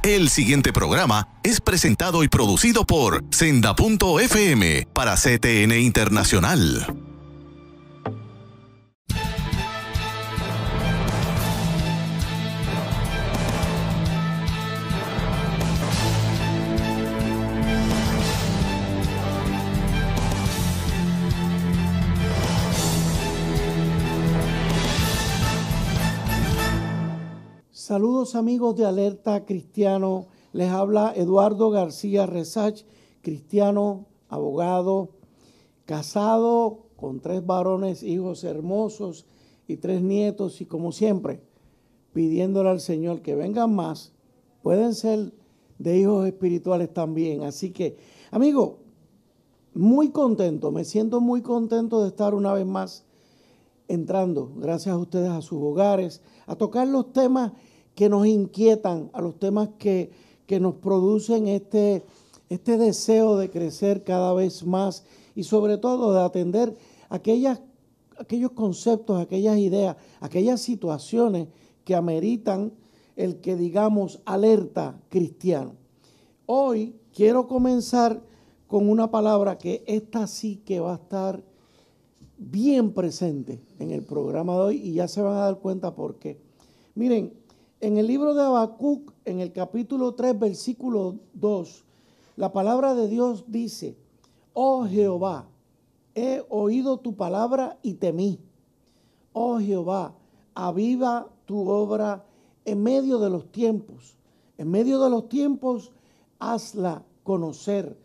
El siguiente programa es presentado y producido por Senda.fm para CTN Internacional. Saludos amigos de Alerta Cristiano, les habla Eduardo García Resach, cristiano, abogado, casado con 3 varones, hijos hermosos y 3 nietos, y como siempre, pidiéndole al Señor que vengan más, pueden ser de hijos espirituales también. Así que, amigo, muy contento, me siento muy contento de estar una vez más entrando, gracias a ustedes, a sus hogares, a tocar los temas que nos inquietan, a los temas que nos producen este deseo de crecer cada vez más y sobre todo de atender aquellos conceptos, aquellas ideas, aquellas situaciones que ameritan el que digamos alerta cristiano. Hoy quiero comenzar con una palabra que esta sí que va a estar bien presente en el programa de hoy y ya se van a dar cuenta por qué. Miren, en el libro de Habacuc, en el capítulo 3, versículo 2, la palabra de Dios dice: Oh Jehová, he oído tu palabra y temí. Oh Jehová, aviva tu obra en medio de los tiempos. En medio de los tiempos, hazla conocer.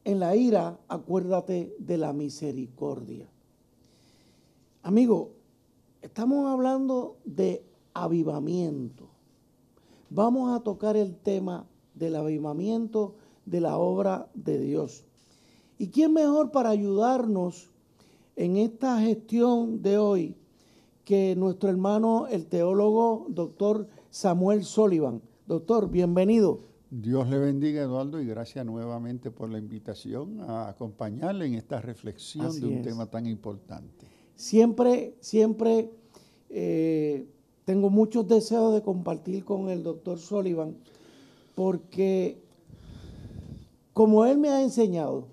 En la ira, acuérdate de la misericordia. Amigo, estamos hablando de avivamiento. Vamos a tocar el tema del avivamiento de la obra de Dios. ¿Y quién mejor para ayudarnos en esta gestión de hoy que nuestro hermano, el teólogo doctor Samuel Sullivan? Doctor, bienvenido. Dios le bendiga, Eduardo, y gracias nuevamente por la invitación a acompañarle en esta reflexión Así de un es. tema tan importante. Siempre tengo muchos deseos de compartir con el doctor Sullivan, porque como él me ha enseñado,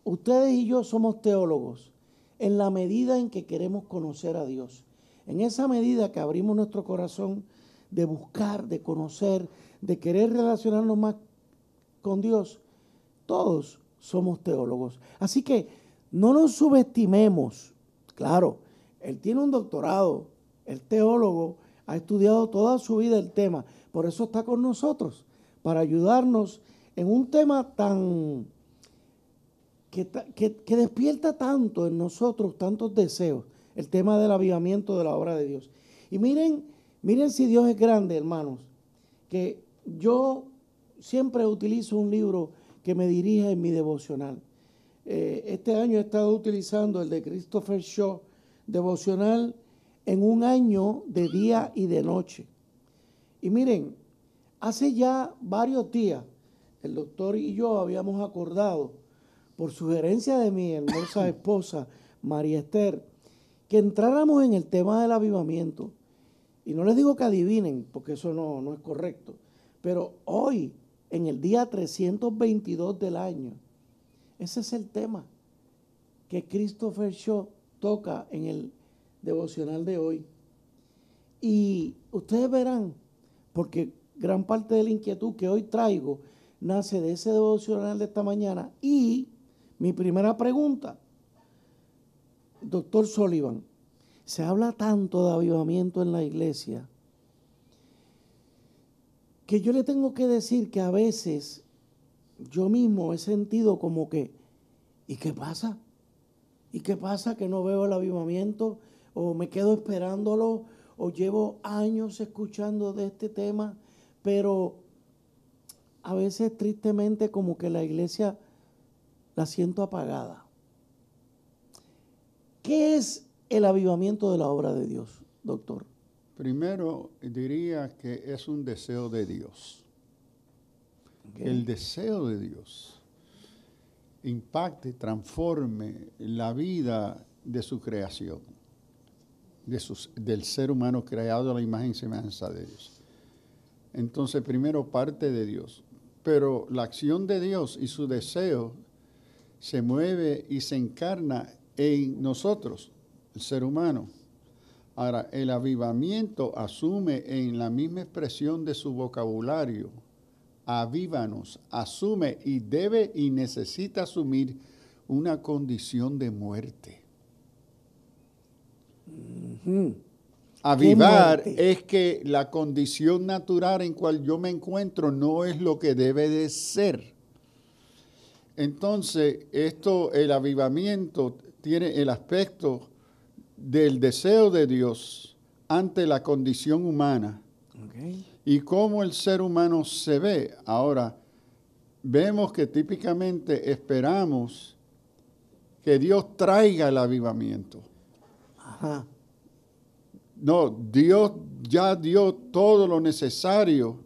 ustedes y yo somos teólogos en la medida en que queremos conocer a Dios. En esa medida que abrimos nuestro corazón de buscar, de conocer, de querer relacionarnos más con Dios, todos somos teólogos. Así que no nos subestimemos. Claro, él tiene un doctorado, el teólogo, ha estudiado toda su vida el tema, por eso está con nosotros, para ayudarnos en un tema tan que despierta tanto en nosotros, tantos deseos, el tema del avivamiento de la obra de Dios. Y miren si Dios es grande, hermanos, que yo siempre utilizo un libro que me dirige en mi devocional. Este año he estado utilizando el de Christopher Shaw, devocional en un año de día y de noche. Y miren, hace ya varios días, el doctor y yo habíamos acordado, por sugerencia de mi hermosa esposa, María Esther, que entráramos en el tema del avivamiento. Y no les digo que adivinen, porque eso no es correcto. Pero hoy, en el día 322 del año, ese es el tema que Christopher Shaw toca en el devocional de hoy. Y ustedes verán, porque gran parte de la inquietud que hoy traigo nace de ese devocional de esta mañana. Y mi primera pregunta, doctor Sullivan, se habla tanto de avivamiento en la iglesia que yo le tengo que decir que a veces yo mismo he sentido como que, ¿y qué pasa? ¿Y qué pasa que no veo el avivamiento? O me quedo esperándolo, o llevo años escuchando de este tema, pero a veces tristemente como que la iglesia la siento apagada. ¿Qué es el avivamiento de la obra de Dios, doctor? Primero diría que es un deseo de Dios. Okay. El deseo de Dios impacte, transforme la vida de su creación, del ser humano creado a la imagen y semejanza de Dios. Entonces, primero parte de Dios. Pero la acción de Dios y su deseo se mueve y se encarna en nosotros, el ser humano. Ahora, el avivamiento asume en la misma expresión de su vocabulario, avívanos, asume y debe y necesita asumir una condición de muerte. Avivar es que la condición natural en cual yo me encuentro no es lo que debe de ser. Entonces, el avivamiento tiene el aspecto del deseo de Dios ante la condición humana. Okay. Y cómo el ser humano se ve. Ahora, vemos que típicamente esperamos que Dios traiga el avivamiento. Ajá. No, Dios ya dio todo lo necesario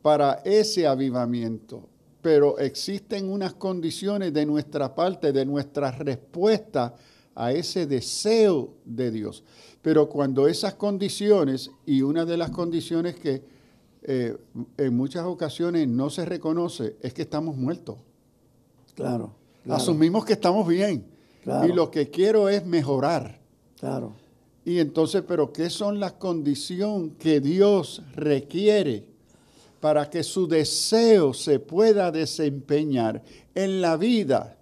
para ese avivamiento, pero existen unas condiciones de nuestra parte, de nuestra respuesta a ese deseo de Dios. Pero cuando esas condiciones, y una de las condiciones que en muchas ocasiones no se reconoce, es que estamos muertos. Claro. Asumimos que estamos bien. Claro. Y lo que quiero es mejorar. Claro. Y entonces, ¿pero qué son las condiciones que Dios requiere para que su deseo se pueda desempeñar en la vida?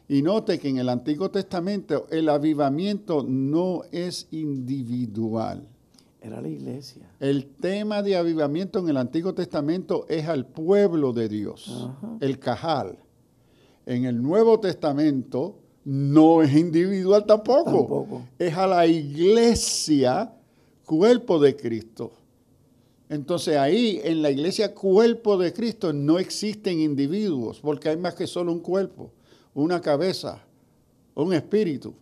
Y note que en el Antiguo Testamento el avivamiento no es individual. Era la iglesia. El tema de avivamiento en el Antiguo Testamento es al pueblo de Dios, Ajá. el cajal. En el Nuevo Testamento no es individual tampoco. Es a la iglesia, cuerpo de Cristo. Entonces ahí en la iglesia, cuerpo de Cristo, no existen individuos, porque hay más que solo un cuerpo, una cabeza, un espíritu,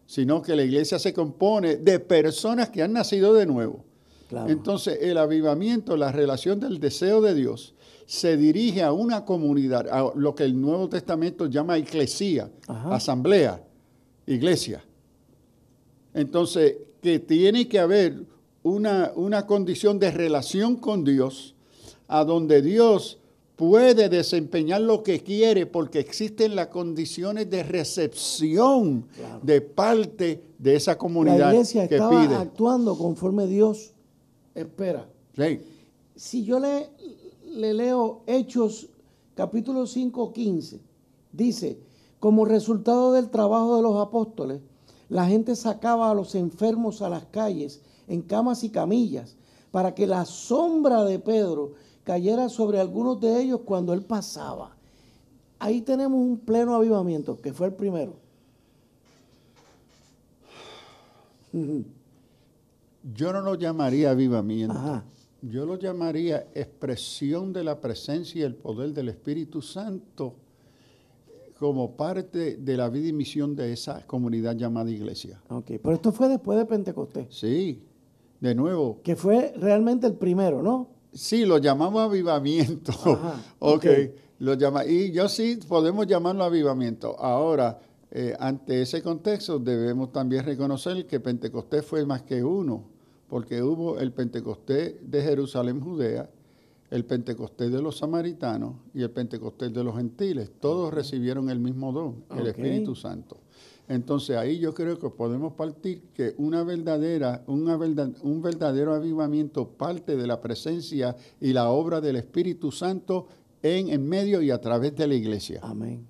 sino que la iglesia se compone de personas que han nacido de nuevo. Claro. Entonces el avivamiento, la relación del deseo de Dios, se dirige a una comunidad, a lo que el Nuevo Testamento llama eclesía, Ajá. asamblea, iglesia. Entonces, que tiene que haber una condición de relación con Dios, a donde Dios puede desempeñar lo que quiere, porque existen las condiciones de recepción de parte de esa comunidad la iglesia que estaba pide. actuando conforme Dios espera. Sí. Si yo le leo Hechos capítulo 5, 15, dice, como resultado del trabajo de los apóstoles, la gente sacaba a los enfermos a las calles en camas y camillas para que la sombra de Pedro cayera sobre algunos de ellos cuando él pasaba. Ahí tenemos un pleno avivamiento, que fue el primero. Yo no lo llamaría avivamiento. Ajá. Yo lo llamaría expresión de la presencia y el poder del Espíritu Santo como parte de la vida y misión de esa comunidad llamada iglesia. Ok, pero esto fue después de Pentecostés. Sí, de nuevo. Que fue realmente el primero, ¿no? Sí, lo llamamos avivamiento. Ajá, Okay. Y yo sí podemos llamarlo avivamiento. Ahora, ante ese contexto debemos también reconocer que Pentecostés fue más que uno, porque hubo el Pentecostés de Jerusalén, Judea, el Pentecostés de los samaritanos y el Pentecostés de los gentiles. Todos recibieron el mismo don, el Espíritu Santo. Entonces ahí yo creo que podemos partir que un verdadero avivamiento parte de la presencia y la obra del Espíritu Santo en medio y a través de la iglesia. Amén.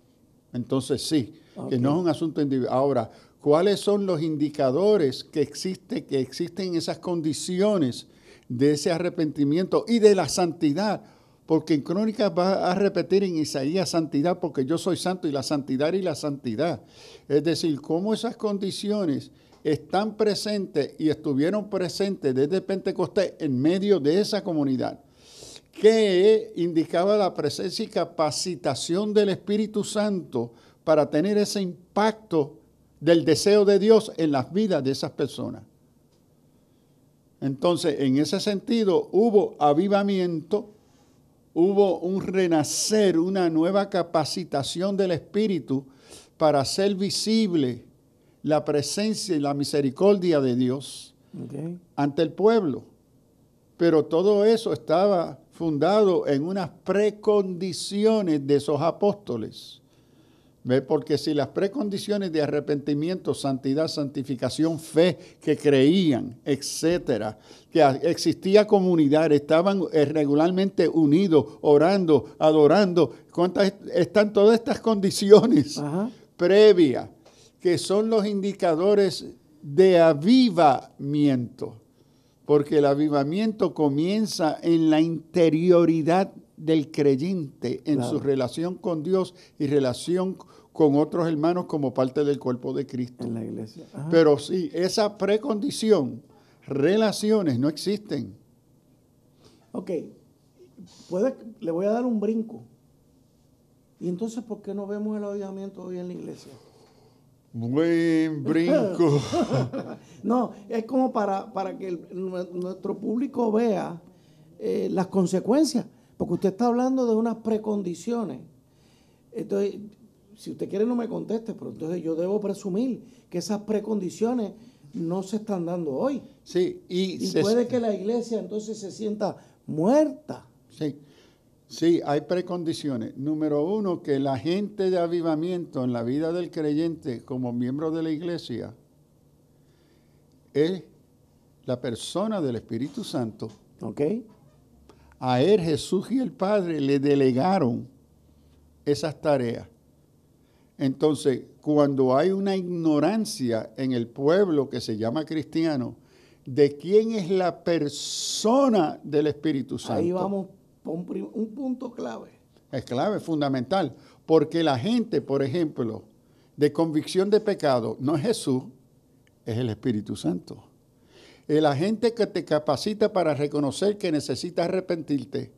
Entonces sí, que no es un asunto individual. Ahora, ¿cuáles son los indicadores que existen esas condiciones de ese arrepentimiento y de la santidad? Porque en Crónicas va a repetir en Isaías santidad, porque yo soy santo, y la santidad y la santidad. Es decir, cómo esas condiciones están presentes y estuvieron presentes desde Pentecostés en medio de esa comunidad, que indicaba la presencia y capacitación del Espíritu Santo para tener ese impacto del deseo de Dios en las vidas de esas personas. Entonces, en ese sentido, hubo avivamiento, hubo un renacer, una nueva capacitación del Espíritu para hacer visible la presencia y la misericordia de Dios ante el pueblo. Pero todo eso estaba fundado en unas precondiciones de esos apóstoles. ¿Ve? Porque si las precondiciones de arrepentimiento, santidad, santificación, fe, que creían, etcétera, que existía comunidad, estaban regularmente unidos, orando, adorando, están todas estas condiciones previas, que son los indicadores de avivamiento, porque el avivamiento comienza en la interioridad del creyente, en su relación con Dios y relación con otros hermanos como parte del cuerpo de Cristo. En la iglesia. Pero sí, esa precondición, relaciones no existen. Ok, le voy a dar un brinco. ¿Y entonces por qué no vemos el avivamiento hoy en la iglesia? Buen brinco. No, es como para que nuestro público vea las consecuencias, porque usted está hablando de unas precondiciones. Entonces, si usted quiere no me conteste, pero entonces yo debo presumir que esas precondiciones no se están dando hoy. Sí, y puede que la iglesia entonces se sienta muerta. Sí, hay precondiciones. Número uno, que la gente de avivamiento en la vida del creyente como miembro de la iglesia es la persona del Espíritu Santo. Ok. A él Jesús y el Padre le delegaron esas tareas. Entonces, cuando hay una ignorancia en el pueblo que se llama cristiano de quién es la persona del Espíritu Santo. Ahí vamos a un punto clave. Es clave, fundamental, porque la gente, por ejemplo, de convicción de pecado, no es Jesús, es el Espíritu Santo. El agente que te capacita para reconocer que necesitas arrepentirte,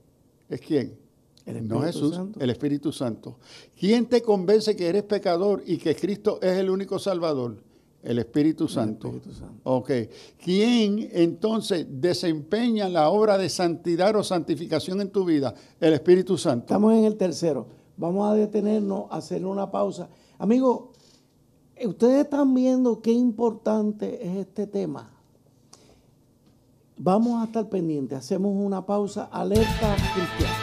¿es quién? No Jesús, Santo. El Espíritu Santo. ¿Quién te convence que eres pecador y que Cristo es el único Salvador? El Espíritu Santo. El Espíritu Santo. Ok. ¿Quién entonces desempeña la obra de santidad o santificación en tu vida? El Espíritu Santo. Estamos en el tercero. Vamos a detenernos, a hacer una pausa. Amigos, ustedes están viendo qué importante es este tema. Vamos a estar pendientes. Hacemos una pausa. Alerta Cristiana.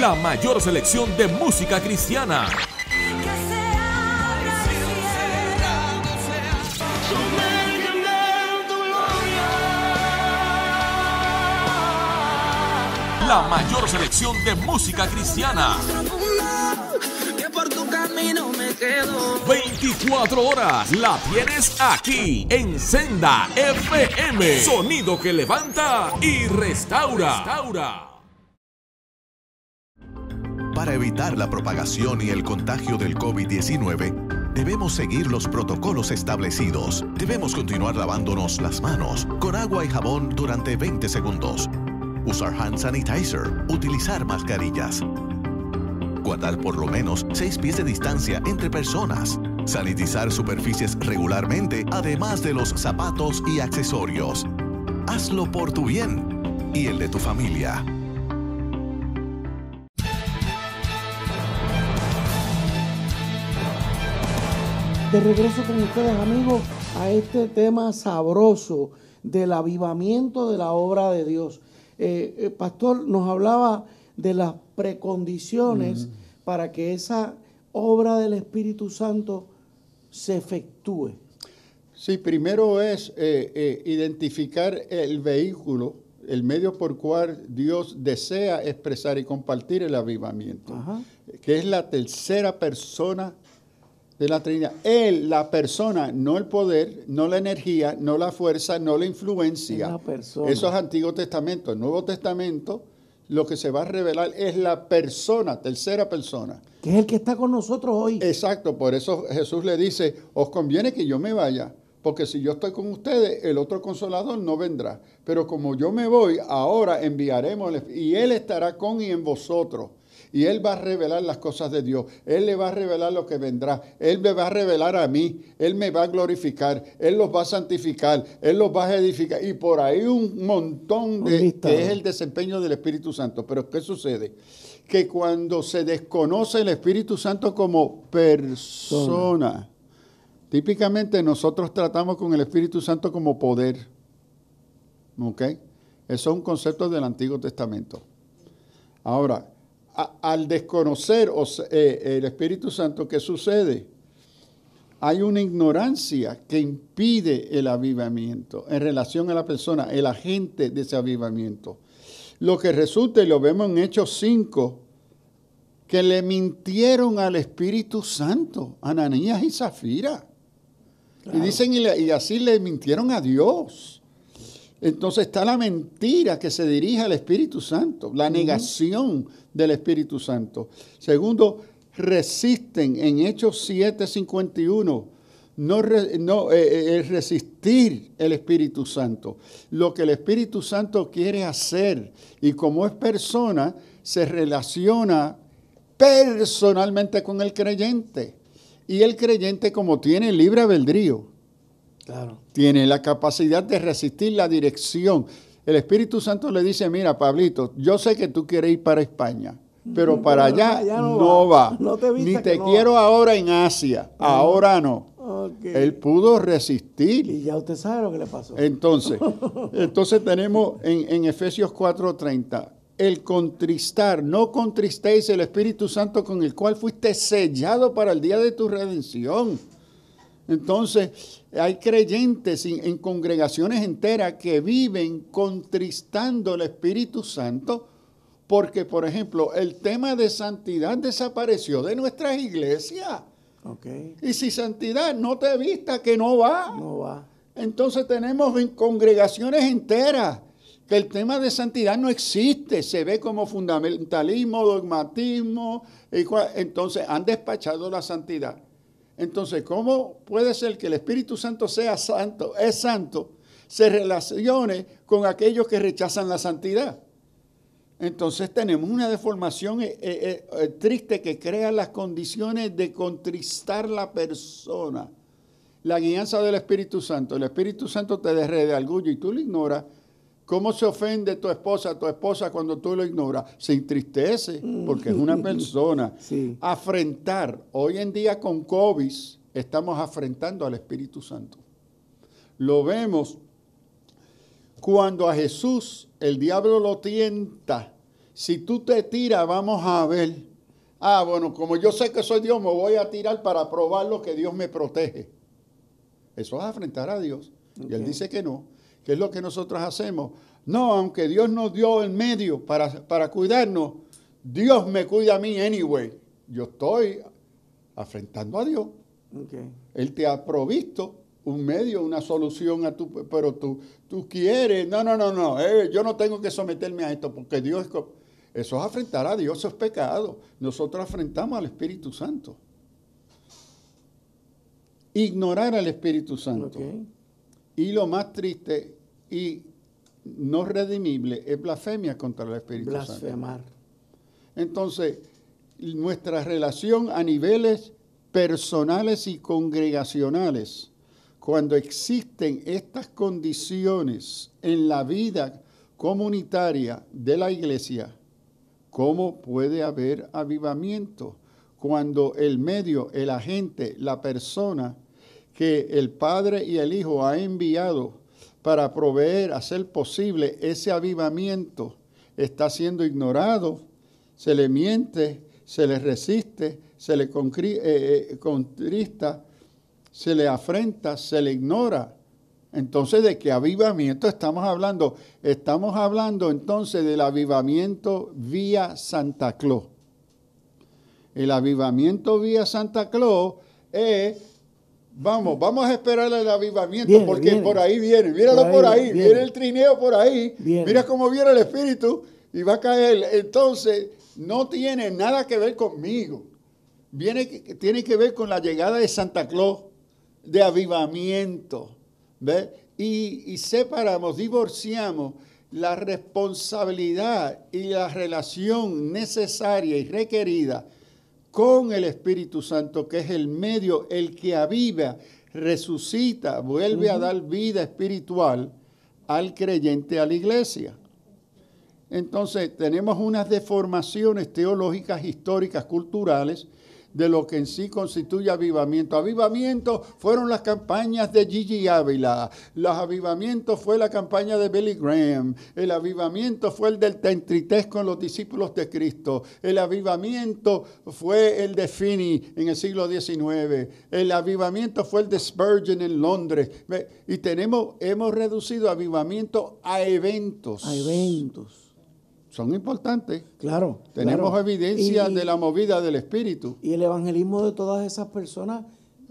La mayor selección de música cristiana. La mayor selección de música cristiana. 24 horas la tienes aquí en Senda FM. Sonido que levanta y restaura. Para evitar la propagación y el contagio del COVID-19, debemos seguir los protocolos establecidos. Debemos continuar lavándonos las manos con agua y jabón durante 20 segundos. Usar hand sanitizer. Utilizar mascarillas. Guardar por lo menos 6 pies de distancia entre personas. Sanitizar superficies regularmente, además de los zapatos y accesorios. Hazlo por tu bien y el de tu familia. De regreso con ustedes, amigos, a este tema sabroso del avivamiento de la obra de Dios. Pastor, nos hablaba de las precondiciones para que esa obra del Espíritu Santo se efectúe. Sí, primero es identificar el vehículo, el medio por cual Dios desea expresar y compartir el avivamiento, que es la tercera persona de la Trinidad. Él, la persona, no el poder, no la energía, no la fuerza, no la influencia. La persona. Eso es Antiguo Testamento. El Nuevo Testamento, lo que se va a revelar es la persona, tercera persona. Que es el que está con nosotros hoy. Exacto, por eso Jesús le dice, os conviene que yo me vaya, porque si yo estoy con ustedes, el otro Consolador no vendrá. Pero como yo me voy, ahora enviaremos, y Él estará con y en vosotros. Y Él va a revelar las cosas de Dios. Él le va a revelar lo que vendrá. Él me va a revelar a mí. Él me va a glorificar. Él los va a santificar. Él los va a edificar. Y por ahí un montón de... que es el desempeño del Espíritu Santo. Pero ¿qué sucede? Que cuando se desconoce el Espíritu Santo como persona, Típicamente nosotros tratamos con el Espíritu Santo como poder. ¿Ok? Eso es un concepto del Antiguo Testamento. Ahora, al desconocer el Espíritu Santo, ¿qué sucede? Hay una ignorancia que impide el avivamiento en relación a la persona, el agente de ese avivamiento. Lo que resulta, y lo vemos en Hechos 5, que le mintieron al Espíritu Santo, Ananías y Zafira. Claro. Y dicen, y así le mintieron a Dios. Entonces está la mentira que se dirige al Espíritu Santo, la negación del Espíritu Santo. Segundo, resisten en Hechos 7:51, resistir el Espíritu Santo. Lo que el Espíritu Santo quiere hacer, y como es persona, se relaciona personalmente con el creyente. Y el creyente, como tiene libre albedrío, claro, tiene la capacidad de resistir la dirección. El Espíritu Santo le dice, mira, Pablito, yo sé que tú quieres ir para España, pero para allá no va. No ni te quiero ahora en Asia, ahora no. Okay. Él pudo resistir. Y ya usted sabe lo que le pasó. Entonces tenemos en Efesios 4:30, el contristar, no contristéis el Espíritu Santo con el cual fuiste sellado para el día de tu redención. Entonces, hay creyentes en congregaciones enteras que viven contristando el Espíritu Santo porque, por ejemplo, el tema de santidad desapareció de nuestras iglesias. Okay. Y si santidad no te vista, que no va. No va. Entonces tenemos en congregaciones enteras que el tema de santidad no existe, se ve como fundamentalismo, dogmatismo, entonces han despachado la santidad. Entonces, ¿cómo puede ser que el Espíritu Santo sea santo, es santo, se relacione con aquellos que rechazan la santidad? Entonces tenemos una deformación triste que crea las condiciones de contristar la persona. La guianza del Espíritu Santo. El Espíritu Santo te derrede de orgullo y tú lo ignoras. ¿Cómo se ofende tu esposa cuando tú lo ignoras? Se entristece porque es una persona. Sí. Afrentar. Hoy en día con COVID estamos afrentando al Espíritu Santo. Lo vemos cuando a Jesús el diablo lo tienta. Si tú te tiras, vamos a ver. Bueno, como yo sé que soy Dios, me voy a tirar para probar lo que Dios me protege. Eso es afrentar a Dios. Okay. Y Él dice que no. ¿Qué es lo que nosotros hacemos? No, aunque Dios nos dio el medio para cuidarnos, Dios me cuida a mí anyway. Yo estoy afrentando a Dios. Okay. Él te ha provisto un medio, una solución pero tú quieres, no, yo no tengo que someterme a esto porque Dios, eso es afrentar a Dios, eso es pecado. Nosotros afrentamos al Espíritu Santo. Ignorar al Espíritu Santo. Okay. Y lo más triste y no redimible es blasfemia contra el Espíritu Santo. Blasfemar. Entonces, nuestra relación a niveles personales y congregacionales, cuando existen estas condiciones en la vida comunitaria de la iglesia, ¿cómo puede haber avivamiento? Cuando el medio, el agente, la persona que el Padre y el Hijo ha enviado para proveer, hacer posible ese avivamiento, está siendo ignorado, se le miente, se le resiste, se le contrista, se le afrenta, se le ignora. Entonces, ¿de qué avivamiento estamos hablando? Estamos hablando entonces del avivamiento vía Santa Claus. El avivamiento vía Santa Claus es... Vamos a esperar el avivamiento porque por ahí viene, míralo por ahí, viene el trineo por ahí, mira cómo viene el Espíritu y va a caer. Entonces, no tiene nada que ver conmigo, tiene que ver con la llegada de Santa Claus, de avivamiento, ¿ves? Y separamos, divorciamos la responsabilidad y la relación necesaria y requerida con el Espíritu Santo, que es el medio, el que aviva, resucita, vuelve a dar vida espiritual al creyente, a la iglesia. Entonces, tenemos unas deformaciones teológicas, históricas, culturales, de lo que en sí constituye avivamiento. Avivamiento fueron las campañas de Gigi Ávila, los avivamientos fue la campaña de Billy Graham, el avivamiento fue el del Tentrités con los discípulos de Cristo, el avivamiento fue el de Finney en el siglo XIX, el avivamiento fue el de Spurgeon en Londres. Y hemos reducido avivamiento a eventos. A eventos. Son importantes. Claro. Tenemos claro. evidencia de la movida del Espíritu. Y el evangelismo de todas esas personas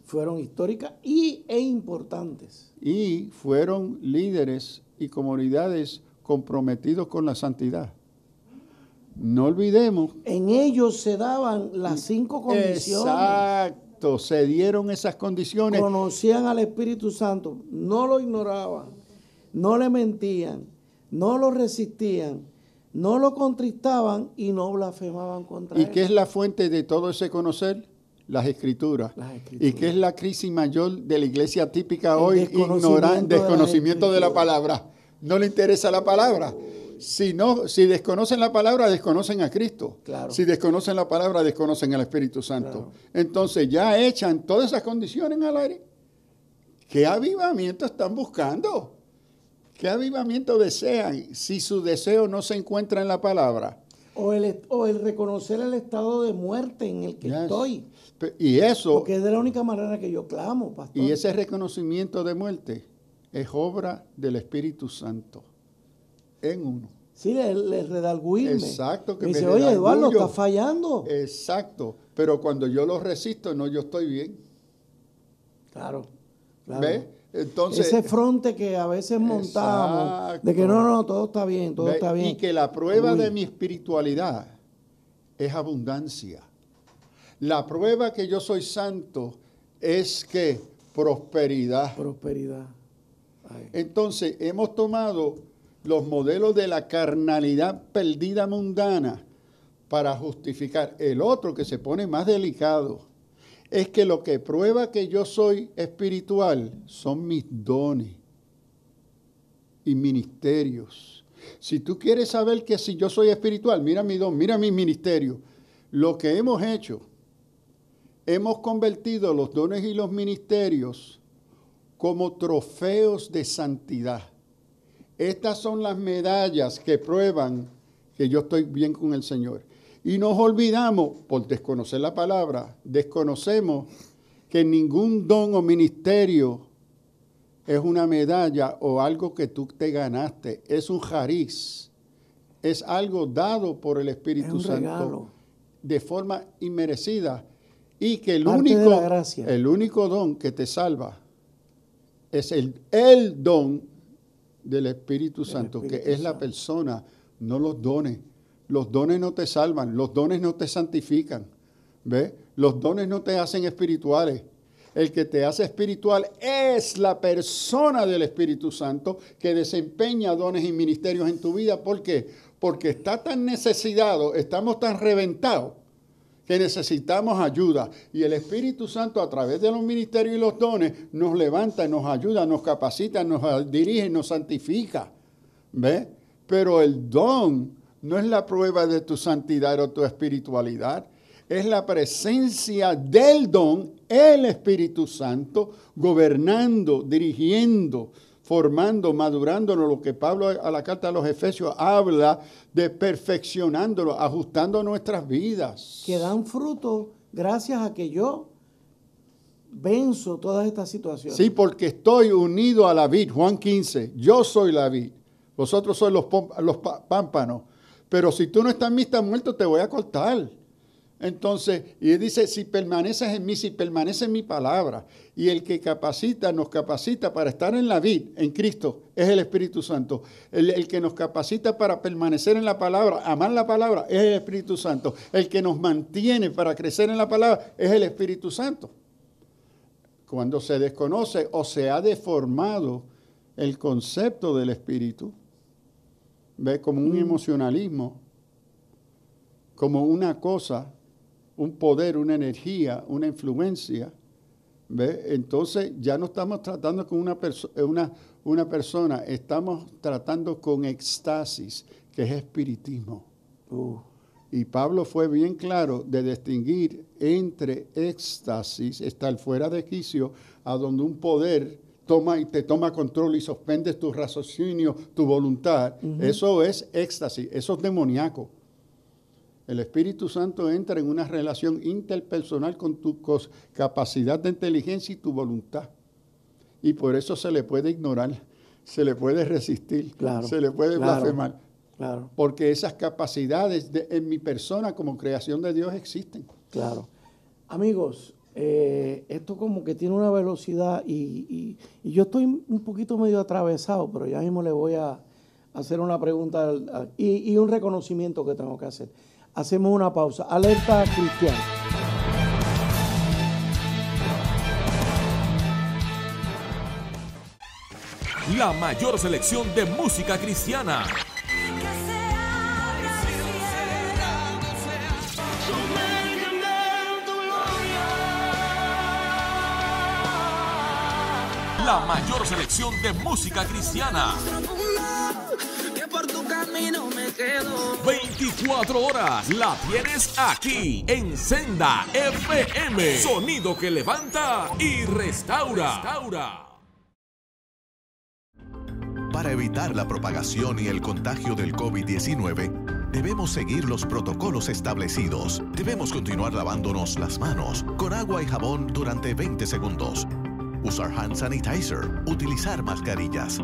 fueron históricas e importantes. Y fueron líderes y comunidades comprometidos con la santidad. No olvidemos. En ellos se daban las 5 condiciones. Exacto, se dieron esas condiciones. Conocían al Espíritu Santo, no lo ignoraban, no le mentían, no lo resistían, no lo contristaban y no blasfemaban contra él. ¿Y qué es la fuente de todo ese conocer? Las Escrituras. ¿Y qué es la crisis mayor de la iglesia típica hoy? Desconocimiento de la palabra. No le interesa la palabra. Si desconocen la palabra, desconocen a Cristo. Claro. Si desconocen la palabra, desconocen al Espíritu Santo. Claro. Entonces ya echan todas esas condiciones al aire. ¿Qué avivamiento están buscando? ¿Qué avivamiento desean si su deseo no se encuentra en la palabra? O el reconocer el estado de muerte en el que estoy. Y eso, porque es de la única manera que yo clamo, pastor. Y ese reconocimiento de muerte es obra del Espíritu Santo en uno. Sí, le redarguirme. Exacto. Que me dice, oye, Eduardo, está fallando. Exacto. Pero cuando yo lo resisto, no, yo estoy bien. Claro. ¿Ves? Entonces, ese fronte que a veces montamos, de que no, todo está bien, todo está bien. Y que la prueba de mi espiritualidad es abundancia. La prueba que yo soy santo es que prosperidad. Prosperidad. Ay. Entonces, hemos tomado los modelos de la carnalidad perdida mundana para justificar. El otro que se pone más delicado es que lo que prueba que yo soy espiritual son mis dones y ministerios. Si tú quieres saber que si yo soy espiritual, mira mi don, mira mi ministerio. Lo que hemos hecho, hemos convertido los dones y los ministerios como trofeos de santidad. Estas son las medallas que prueban que yo estoy bien con el Señor. Y nos olvidamos, por desconocer la palabra, desconocemos que ningún don o ministerio es una medalla o algo que tú te ganaste. Es un jariz. Es algo dado por el Espíritu Santo regalo, de forma inmerecida. Y que el único don que te salva es el don del Espíritu Santo, que es la persona, no los dones. Los dones no te salvan, los dones no te santifican, ¿ves? Los dones no te hacen espirituales. El que te hace espiritual es la persona del Espíritu Santo que desempeña dones y ministerios en tu vida. ¿Por qué? Porque está tan necesitado, estamos tan reventados que necesitamos ayuda. Y el Espíritu Santo a través de los ministerios y los dones nos levanta, nos ayuda, nos capacita, nos dirige, nos santifica, ¿ves? Pero el don no es la prueba de tu santidad o tu espiritualidad, es la presencia del don, el Espíritu Santo, gobernando, dirigiendo, formando, madurándonos, lo que Pablo a la carta a los Efesios habla de perfeccionándonos, ajustando nuestras vidas. Que dan fruto gracias a que yo venzo todas estas situaciones. Sí, porque estoy unido a la vid, Juan 15, yo soy la vid, vosotros sois los pámpanos. Pero si tú no estás en mí, estás muerto, te voy a cortar. Entonces, y él dice, si permaneces en mí, si permanece en mi palabra. Y el que nos capacita para estar en la vid, en Cristo, es el Espíritu Santo. El que nos capacita para permanecer en la palabra, amar la palabra, es el Espíritu Santo. El que nos mantiene para crecer en la palabra, es el Espíritu Santo. Cuando se desconoce o se ha deformado el concepto del Espíritu, ¿ves? Como un emocionalismo, como una cosa, un poder, una energía, una influencia, ¿ves? Entonces ya no estamos tratando con una persona, estamos tratando con éxtasis, que es espiritismo. Y Pablo fue bien claro de distinguir entre éxtasis, estar fuera de quicio, a donde un poder te toma control y suspende tu raciocinio, tu voluntad. Eso es éxtasis, eso es demoníaco. El Espíritu Santo entra en una relación interpersonal con tu capacidad de inteligencia y tu voluntad. Y por eso se le puede ignorar, se le puede resistir, se le puede blasfemar. Claro. Porque esas capacidades en mi persona como creación de Dios existen. Claro. Amigos, esto como que tiene una velocidad y yo estoy un poquito medio atravesado, pero ya mismo le voy a hacer una pregunta y un reconocimiento que tengo que hacer. Hacemos una pausa. Alerta cristiana. La mayor selección de música cristiana. La mayor selección de música cristiana. 24 horas la tienes aquí en Senda FM. Sonido que levanta y restaura. Para evitar la propagación y el contagio del COVID-19, debemos seguir los protocolos establecidos. Debemos continuar lavándonos las manos con agua y jabón durante 20 segundos. Usar hand sanitizer, utilizar mascarillas.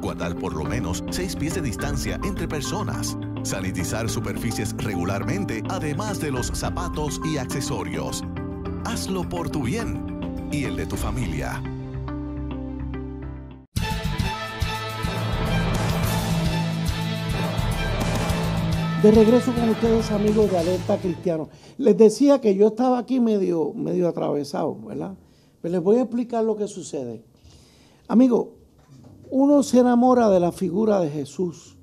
Guardar por lo menos 6 pies de distancia entre personas. Sanitizar superficies regularmente, además de los zapatos y accesorios. Hazlo por tu bien y el de tu familia. De regreso con ustedes, amigos de Alerta Cristiano. Les decía que yo estaba aquí medio atravesado, ¿verdad? Pero les voy a explicar lo que sucede. Amigo, uno se enamora de la figura de Jesús,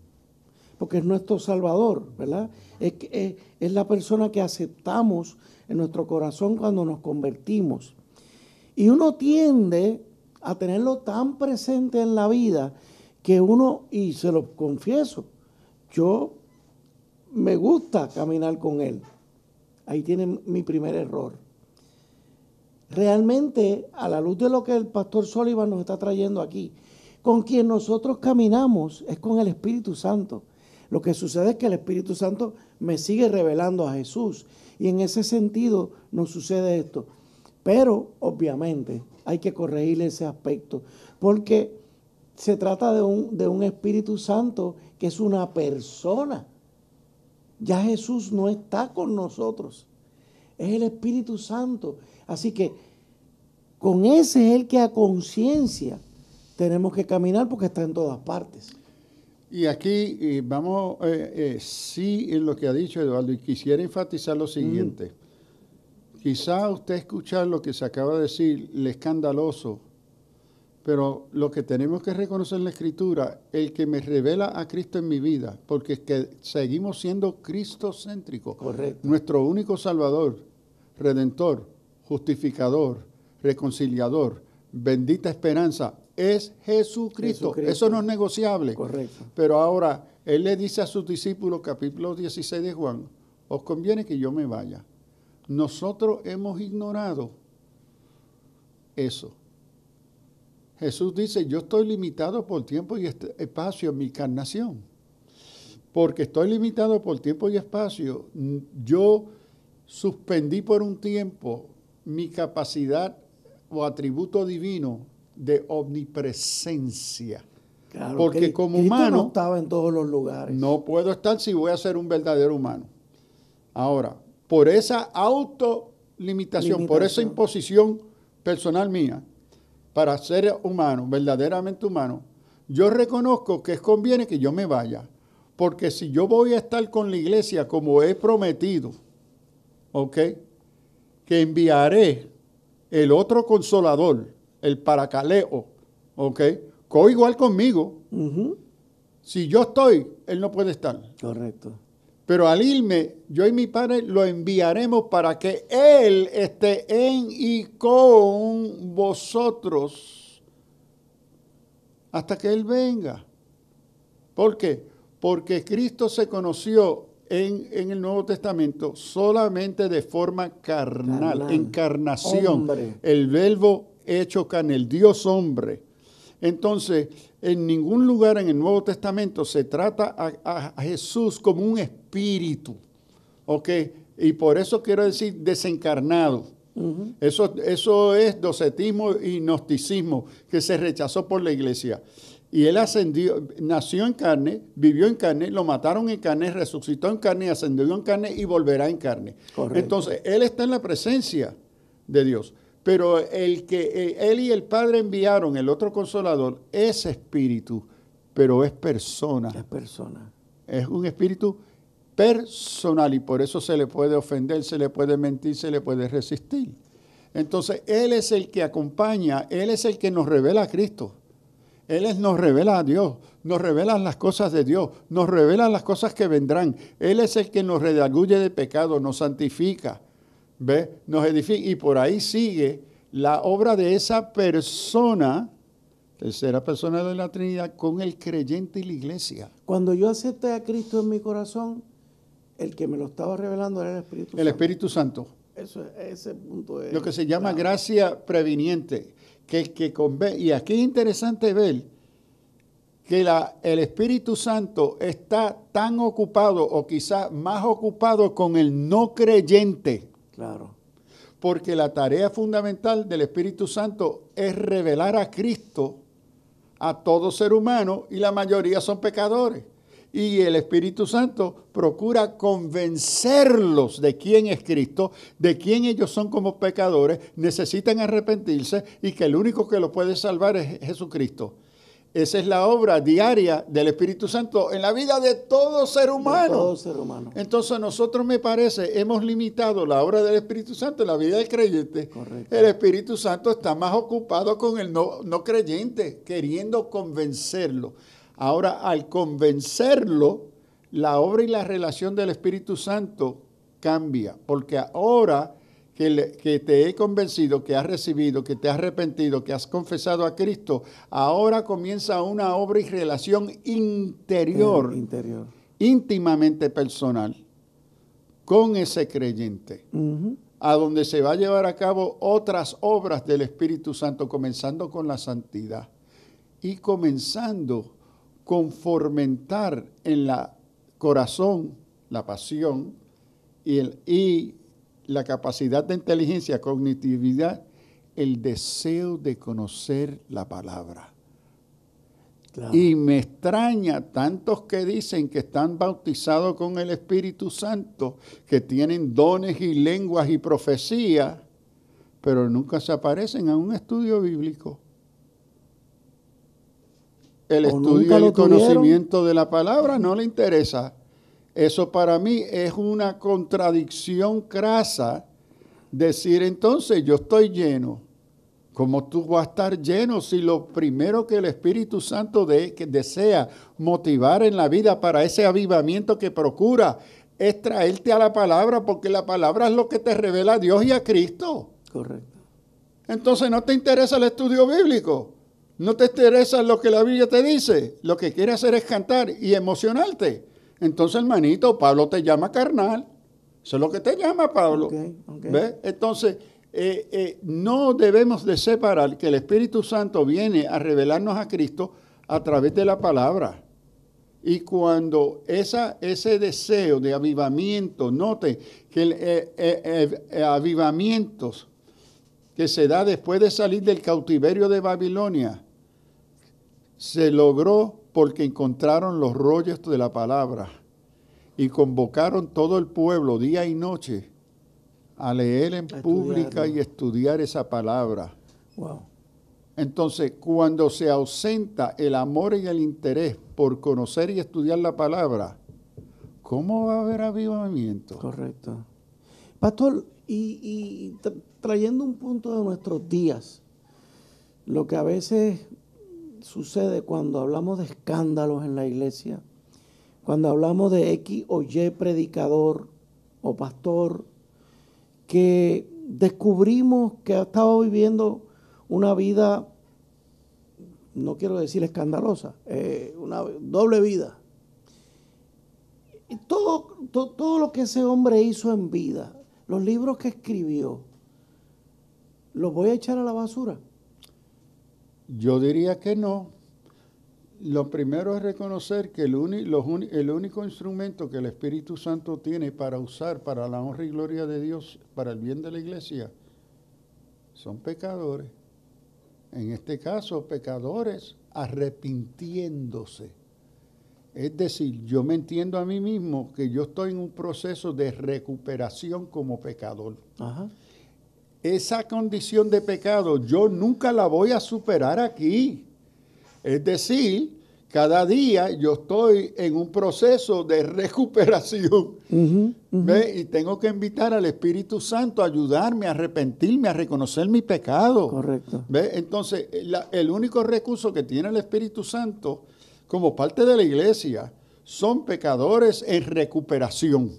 porque es nuestro Salvador, ¿verdad? Es la persona que aceptamos en nuestro corazón cuando nos convertimos. Y uno tiende a tenerlo tan presente en la vida que uno, y se lo confieso, yo me gusta caminar con Él. Ahí tiene mi primer error. Realmente, a la luz de lo que el pastor Sullivan nos está trayendo aquí, con quien nosotros caminamos es con el Espíritu Santo. Lo que sucede es que el Espíritu Santo me sigue revelando a Jesús. Y en ese sentido nos sucede esto. Pero, obviamente, hay que corregir ese aspecto. Porque se trata de un Espíritu Santo que es una persona. Ya Jesús no está con nosotros. Es el Espíritu Santo. Así que con ese es el que a conciencia tenemos que caminar porque está en todas partes. Y aquí vamos, sí, en lo que ha dicho Eduardo, y quisiera enfatizar lo siguiente. Quizá usted escuchar lo que se acaba de decir le escandaloso, pero lo que tenemos que reconocer en la Escritura, el que me revela a Cristo en mi vida, porque es que seguimos siendo cristocéntricos. Correcto. Nuestro único Salvador, Redentor, Justificador, Reconciliador, bendita esperanza, es Jesucristo. Eso no es negociable. Correcto. Pero ahora, Él le dice a sus discípulos, capítulo 16 de Juan, os conviene que yo me vaya. Nosotros hemos ignorado eso. Jesús dice, yo estoy limitado por tiempo y espacio en mi encarnación. Porque estoy limitado por tiempo y espacio, yo suspendí por un tiempo mi capacidad o atributo divino de omnipresencia. Claro, porque como Cristo humano no estaba en todos los lugares. no puedo estar si voy a ser un verdadero humano. Ahora, por esa autolimitación, por esa imposición personal mía, para ser humano, verdaderamente humano, yo reconozco que es conviene que yo me vaya. Porque si yo voy a estar con la iglesia como he prometido, ¿ok? Que enviaré el otro consolador, el paracaleo, ¿ok? Igual conmigo. Si yo estoy, él no puede estar. Correcto. Pero al irme, yo y mi Padre lo enviaremos para que Él esté en y con vosotros hasta que Él venga. ¿Por qué? Porque Cristo se conoció en el Nuevo Testamento solamente de forma carnal. Encarnación, hombre. el verbo hecho carne, el Dios hombre. Entonces, en ningún lugar en el Nuevo Testamento se trata a Jesús como un espíritu, ¿ok? Y por eso quiero decir desencarnado. Uh-huh. Eso es docetismo y gnosticismo que se rechazó por la iglesia. Y él ascendió, nació en carne, vivió en carne, lo mataron en carne, resucitó en carne, ascendió en carne y volverá en carne. Correcto. Entonces, él está en la presencia de Dios. Pero el que él y el Padre enviaron, el otro Consolador, es espíritu, pero es persona. Es persona. Es un espíritu personal y por eso se le puede ofender, se le puede mentir, se le puede resistir. Entonces, Él es el que acompaña, Él es el que nos revela a Cristo. Él nos revela a Dios, nos revela las cosas de Dios, nos revela las cosas que vendrán. Él es el que nos redarguye de pecado, nos santifica, ¿ve? Nos edifica. Y por ahí sigue la obra de esa persona, tercera persona de la Trinidad, con el creyente y la iglesia. Cuando yo acepté a Cristo en mi corazón, el que me lo estaba revelando era el Espíritu Santo. El Espíritu Santo. Ese punto es... Lo que se llama gracia previniente. Y aquí es interesante ver que el Espíritu Santo está tan ocupado o quizás más ocupado con el no creyente. Claro. Porque la tarea fundamental del Espíritu Santo es revelar a Cristo a todo ser humano y la mayoría son pecadores. Y el Espíritu Santo procura convencerlos de quién es Cristo, de quién ellos son como pecadores, necesitan arrepentirse y que el único que los puede salvar es Jesucristo. Esa es la obra diaria del Espíritu Santo en la vida de todo ser humano. De todo ser humano. Entonces nosotros, me parece, hemos limitado la obra del Espíritu Santo en la vida del creyente. Correcto. El Espíritu Santo está más ocupado con el no creyente, queriendo convencerlo. Ahora, al convencerlo, la obra y la relación del Espíritu Santo cambia, porque ahora que te he convencido, que has recibido, que te has arrepentido, que has confesado a Cristo, ahora comienza una obra y relación interior. Íntimamente personal, con ese creyente, a donde se va a llevar a cabo otras obras del Espíritu Santo, comenzando con la santidad y comenzando con fomentar en la corazón la pasión y la capacidad de inteligencia, cognitividad, el deseo de conocer la palabra. Claro. Y me extraña tantos que dicen que están bautizados con el Espíritu Santo, que tienen dones y lenguas y profecía, pero nunca se aparecen a un estudio bíblico. El estudio y el conocimiento de la palabra no le interesa. Eso para mí es una contradicción crasa. Decir entonces, yo estoy lleno. ¿Cómo tú vas a estar lleno si lo primero que el Espíritu Santo que desea motivar en la vida para ese avivamiento que procura es traerte a la palabra, porque la palabra es lo que te revela a Dios y a Cristo? Correcto. Entonces no te interesa el estudio bíblico. No te interesa lo que la Biblia te dice. Lo que quiere hacer es cantar y emocionarte. Entonces, hermanito, Pablo te llama carnal. Eso es lo que te llama Pablo. Okay. ¿Ves? Entonces, no debemos de separar que el Espíritu Santo viene a revelarnos a Cristo a través de la palabra. Y cuando ese deseo de avivamiento, note que avivamientos que se da después de salir del cautiverio de Babilonia, se logró porque encontraron los rollos de la palabra y convocaron todo el pueblo día y noche a leer en pública y estudiar esa palabra. Wow. Entonces, cuando se ausenta el amor y el interés por conocer y estudiar la palabra, ¿cómo va a haber avivamiento? Correcto. Pastor, y trayendo un punto de nuestros días, lo que a veces sucede cuando hablamos de escándalos en la iglesia, cuando hablamos de X o Y predicador o pastor, que descubrimos que ha estado viviendo una vida, no quiero decir escandalosa, una doble vida. Y todo todo lo que ese hombre hizo en vida, los libros que escribió, ¿los voy a echar a la basura? Yo diría que no. Lo primero es reconocer que el único instrumento que el Espíritu Santo tiene para usar para la honra y gloria de Dios, para el bien de la iglesia, son pecadores. En este caso, pecadores arrepintiéndose. Es decir, yo me entiendo a mí mismo que yo estoy en un proceso de recuperación como pecador. Ajá. Esa condición de pecado yo nunca la voy a superar aquí. Es decir, cada día yo estoy en un proceso de recuperación. ¿Ve? Y tengo que invitar al Espíritu Santo a ayudarme a arrepentirme, a reconocer mi pecado. Correcto. ¿Ve? Entonces, el único recurso que tiene el Espíritu Santo como parte de la iglesia son pecadores en recuperación.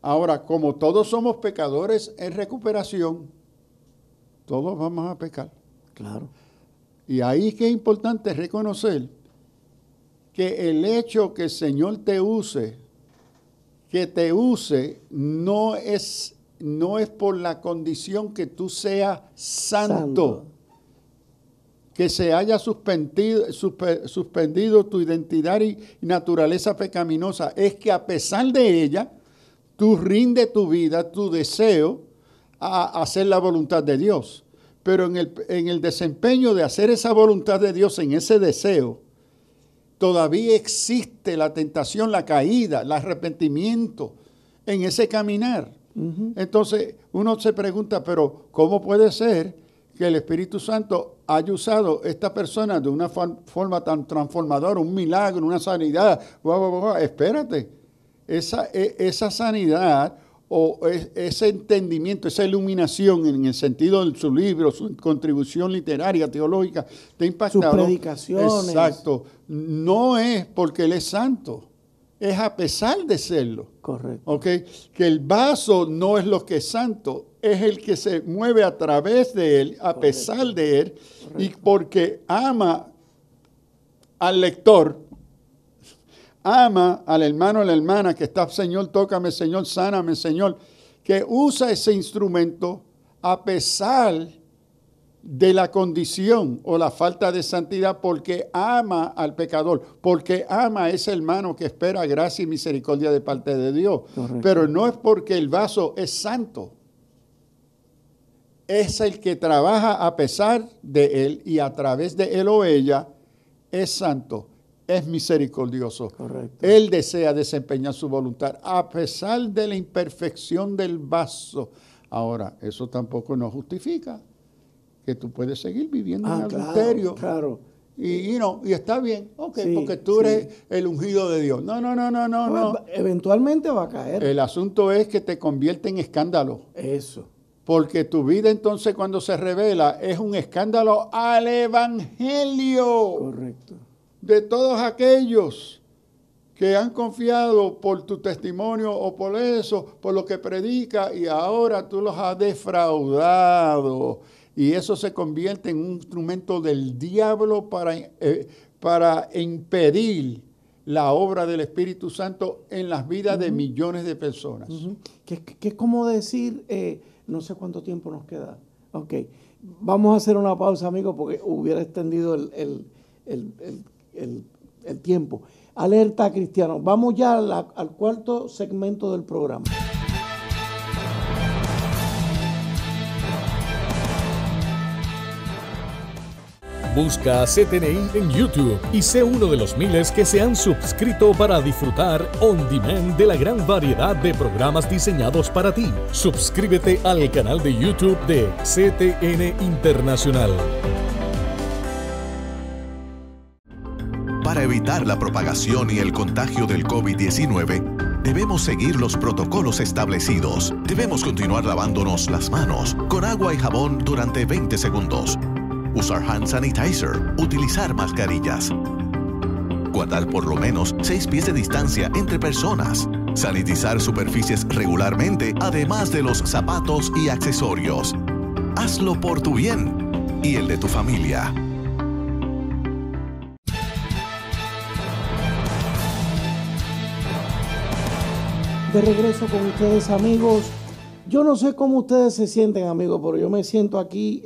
Ahora, como todos somos pecadores en recuperación, todos vamos a pecar. Claro. Y ahí es que es importante reconocer que el hecho que el Señor te use no es por la condición que tú seas santo. Que se haya suspendido tu identidad y naturaleza pecaminosa. Es que a pesar de ella, tú rindes tu vida, tu deseo a hacer la voluntad de Dios. Pero en el desempeño de hacer esa voluntad de Dios, en ese deseo, todavía existe la tentación, la caída, el arrepentimiento en ese caminar. Entonces uno se pregunta, pero ¿cómo puede ser que el Espíritu Santo haya usado a esta persona de una forma tan transformadora, un milagro, una sanidad? Espérate, esa sanidad o ese entendimiento, esa iluminación en el sentido de su libro, su contribución literaria, teológica, te ha impactado. Sus predicaciones. Exacto. No es porque Él es santo, es a pesar de serlo. Correcto. ¿Okay? Que el vaso no es lo que es santo, es el que se mueve a través de Él, a pesar de Él, y porque ama al lector, ama al hermano o la hermana que está, Señor, tócame, Señor, sáname, Señor, que usa ese instrumento a pesar de la condición o la falta de santidad, porque ama al pecador, porque ama a ese hermano que espera gracia y misericordia de parte de Dios. Correcto. Pero no es porque el vaso es santo. Es el que trabaja a pesar de él y a través de él o ella es santo. Es misericordioso. Correcto. Él desea desempeñar su voluntad a pesar de la imperfección del vaso. Ahora, eso tampoco nos justifica que tú puedes seguir viviendo en adulterio. Claro. Y está bien, Sí, porque tú eres el ungido de Dios. No. Eventualmente va a caer. El asunto es que te convierte en escándalo. Eso. Porque tu vida entonces cuando se revela es un escándalo al evangelio. Correcto. De todos aquellos que han confiado por tu testimonio o por eso, por lo que predica, y ahora tú los has defraudado. Y eso se convierte en un instrumento del diablo para impedir la obra del Espíritu Santo en las vidas de millones de personas. Que es como decir, no sé cuánto tiempo nos queda. Ok, vamos a hacer una pausa, amigos, porque hubiera extendido el tiempo. Alerta cristiano. Vamos ya al cuarto segmento del programa. Busca CTNI en YouTube y sé uno de los miles que se han suscrito para disfrutar on demand de la gran variedad de programas diseñados para ti. Suscríbete al canal de YouTube de CTN Internacional. Para evitar la propagación y el contagio del COVID-19, debemos seguir los protocolos establecidos. Debemos continuar lavándonos las manos con agua y jabón durante 20 segundos. Usar hand sanitizer, utilizar mascarillas. Guardar por lo menos 6 pies de distancia entre personas. Sanitizar superficies regularmente, además de los zapatos y accesorios. Hazlo por tu bien y el de tu familia. De regreso con ustedes, amigos. Yo no sé cómo ustedes se sienten, amigos, pero yo me siento aquí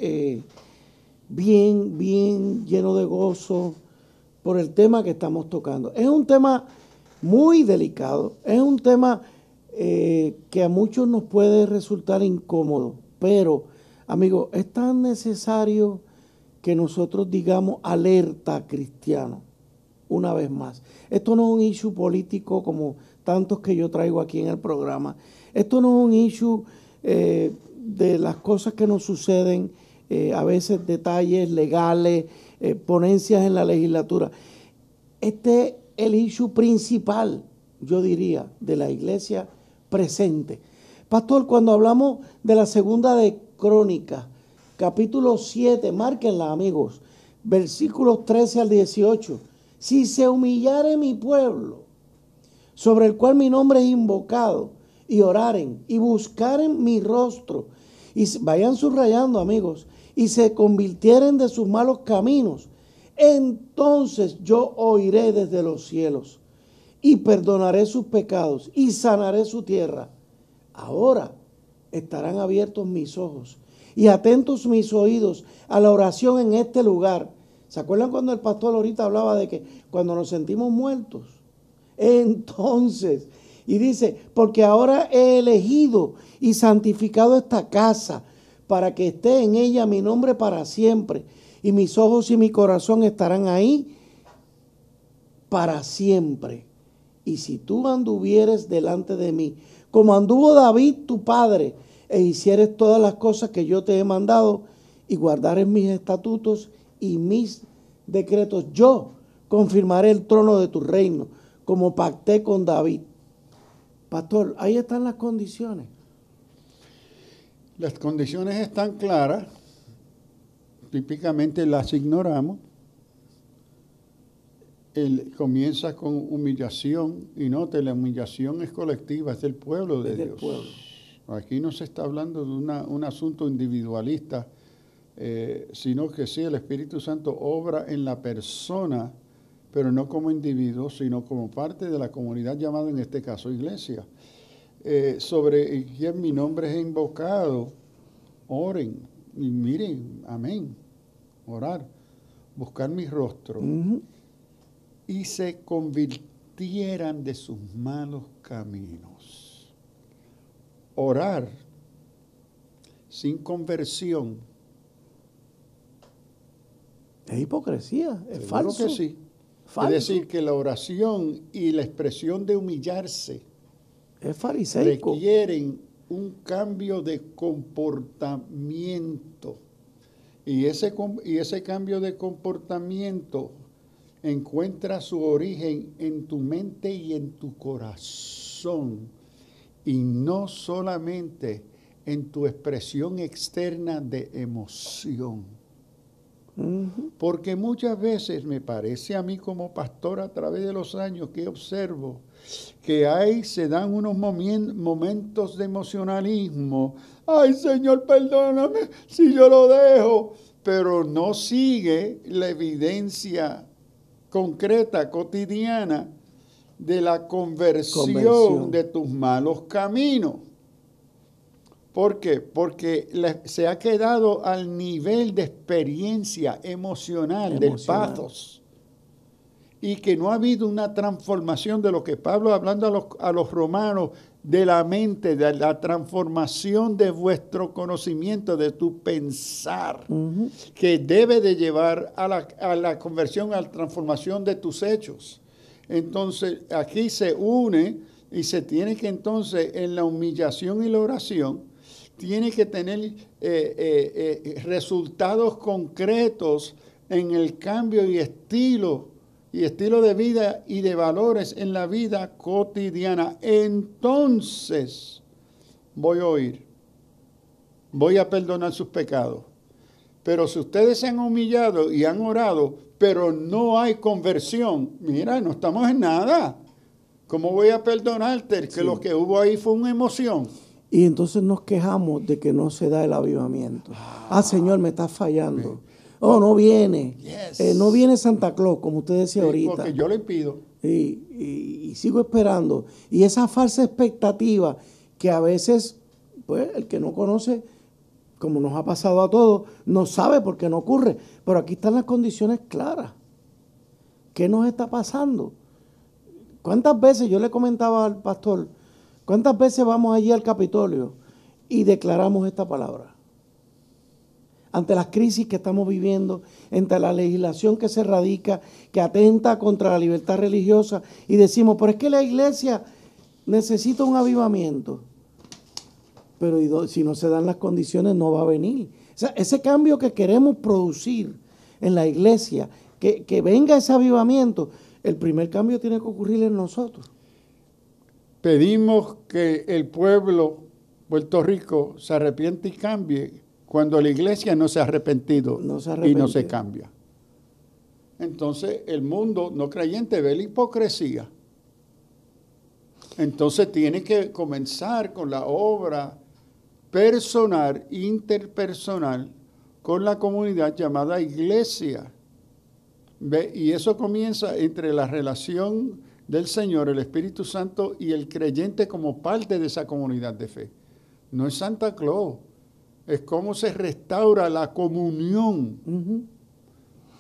bien lleno de gozo por el tema que estamos tocando. Es un tema muy delicado, es un tema que a muchos nos puede resultar incómodo, pero, amigos, es tan necesario que nosotros digamos alerta cristiano, una vez más. Esto no es un issue político como tantos que yo traigo aquí en el programa. Esto no es un issue de las cosas que nos suceden, a veces detalles legales, ponencias en la legislatura. Este es el issue principal, yo diría, de la iglesia presente. Pastor, cuando hablamos de la segunda de Crónicas, capítulo 7, márquenla, amigos, versículos 13 al 18. Si se humillare mi pueblo, sobre el cual mi nombre es invocado, y oraren, y buscaren mi rostro, y vayan subrayando, amigos, y se convirtieren de sus malos caminos, entonces yo oiré desde los cielos, y perdonaré sus pecados, y sanaré su tierra. Ahora estarán abiertos mis ojos, y atentos mis oídos a la oración en este lugar. ¿Se acuerdan cuando el pastor ahorita hablaba de que cuando nos sentimos muertos? Entonces, y dice, porque ahora he elegido y santificado esta casa para que esté en ella mi nombre para siempre, y mis ojos y mi corazón estarán ahí para siempre. Y si tú anduvieres delante de mí, como anduvo David tu padre, e hicieres todas las cosas que yo te he mandado, y guardares mis estatutos y mis decretos, yo confirmaré el trono de tu reino, como pacté con David. Pastor, ahí están las condiciones. Las condiciones están claras, típicamente las ignoramos. Comienza con humillación, y note, la humillación es colectiva, es del pueblo de Dios. Pueblo. Aquí no se está hablando de un asunto individualista, sino que sí, el Espíritu Santo obra en la persona, pero no como individuo, sino como parte de la comunidad llamada en este caso iglesia. Sobre quien mi nombre es invocado, oren, y miren, amén, orar, buscar mi rostro, y se convirtieran de sus malos caminos. Orar sin conversión es hipocresía, es seguro falso. Que sí. Falso. Es decir, que la oración y la expresión de humillarse es fariseico. Requieren un cambio de comportamiento. Y ese cambio de comportamiento encuentra su origen en tu mente y en tu corazón, y no solamente en tu expresión externa de emoción. Porque muchas veces me parece a mí como pastor a través de los años que observo que se dan unos momentos de emocionalismo. Ay, Señor, perdóname si yo lo dejo, pero no sigue la evidencia concreta, cotidiana, de la conversión de tus malos caminos. ¿Por qué? Porque se ha quedado al nivel de experiencia emocional. Del pathos, y que no ha habido una transformación de lo que Pablo, hablando a los romanos, de la mente, de la transformación de vuestro conocimiento, de tu pensar, que debe de llevar a la conversión, a la transformación de tus hechos. Entonces, aquí se une y se tiene que entonces, en la humillación y la oración, tiene que tener resultados concretos en el cambio y estilo de vida y de valores en la vida cotidiana. Entonces voy a oír, voy a perdonar sus pecados. Pero si ustedes se han humillado y han orado, pero no hay conversión, mira, no estamos en nada. ¿Cómo voy a perdonarte? Que lo que hubo ahí fue una emoción. Y entonces nos quejamos de que no se da el avivamiento. Señor, me estás fallando. Oh, no viene. Yes. No viene Santa Claus, como usted decía Sí, ahorita. porque yo lo impido. Y sigo esperando. Y esa falsa expectativa que a veces, pues, el que no conoce, como nos ha pasado a todos, no sabe por qué no ocurre. Pero aquí están las condiciones claras. ¿Qué nos está pasando? ¿Cuántas veces, yo le comentaba al pastor, cuántas veces vamos allí al Capitolio y declaramos esta palabra? Ante las crisis que estamos viviendo, ante la legislación que se radica, que atenta contra la libertad religiosa, y decimos, pero es que la iglesia necesita un avivamiento. Pero si no se dan las condiciones, no va a venir. O sea, ese cambio que queremos producir en la iglesia, que venga ese avivamiento, el primer cambio tiene que ocurrir en nosotros. Pedimos que el pueblo, Puerto Rico, se arrepiente y cambie cuando la iglesia no se ha arrepentido y no se cambia. Entonces el mundo no creyente ve la hipocresía. Entonces tiene que comenzar con la obra personal, interpersonal, con la comunidad llamada iglesia. ¿Ve? Y eso comienza entre la relación del Señor, el Espíritu Santo y el creyente como parte de esa comunidad de fe. No es Santa Claus. Es cómo se restaura la comunión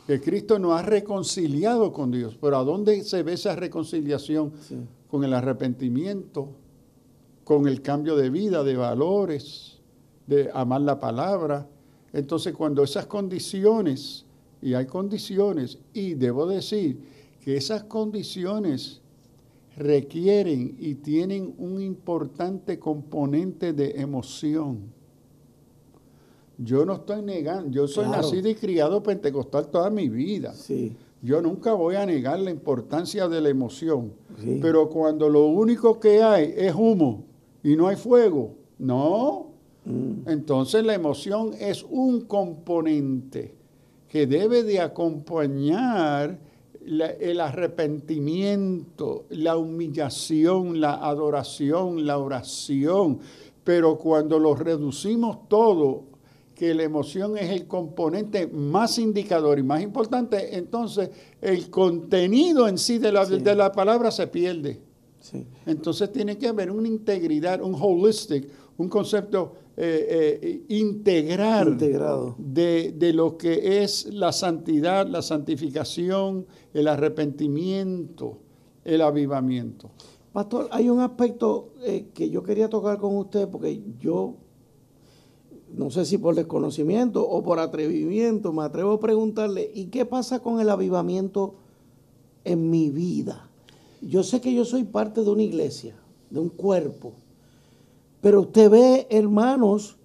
que Cristo nos ha reconciliado con Dios. Pero ¿a dónde se ve esa reconciliación? Sí. Con el arrepentimiento, con el cambio de vida, de valores, de amar la palabra. Entonces, cuando esas condiciones, y hay condiciones, y debo decir que esas condiciones requieren y tienen un importante componente de emoción. Yo no estoy negando, yo soy nacido y criado pentecostal toda mi vida. Sí. Yo nunca voy a negar la importancia de la emoción. Sí. Pero cuando lo único que hay es humo y no hay fuego, no. Entonces la emoción es un componente que debe de acompañar el arrepentimiento, la humillación, la adoración, la oración. Pero cuando lo reducimos todo, que la emoción es el componente más indicador y más importante, entonces el contenido en sí de la palabra se pierde. Sí. Entonces tiene que haber una integridad, un holistic, un concepto integrado de lo que es la santidad, la santificación, el arrepentimiento, el avivamiento. Pastor, hay un aspecto que yo quería tocar con usted, porque yo, no sé si por desconocimiento o por atrevimiento, me atrevo a preguntarle, ¿y qué pasa con el avivamiento en mi vida? Yo sé que yo soy parte de una iglesia, de un cuerpo, pero usted ve hermanos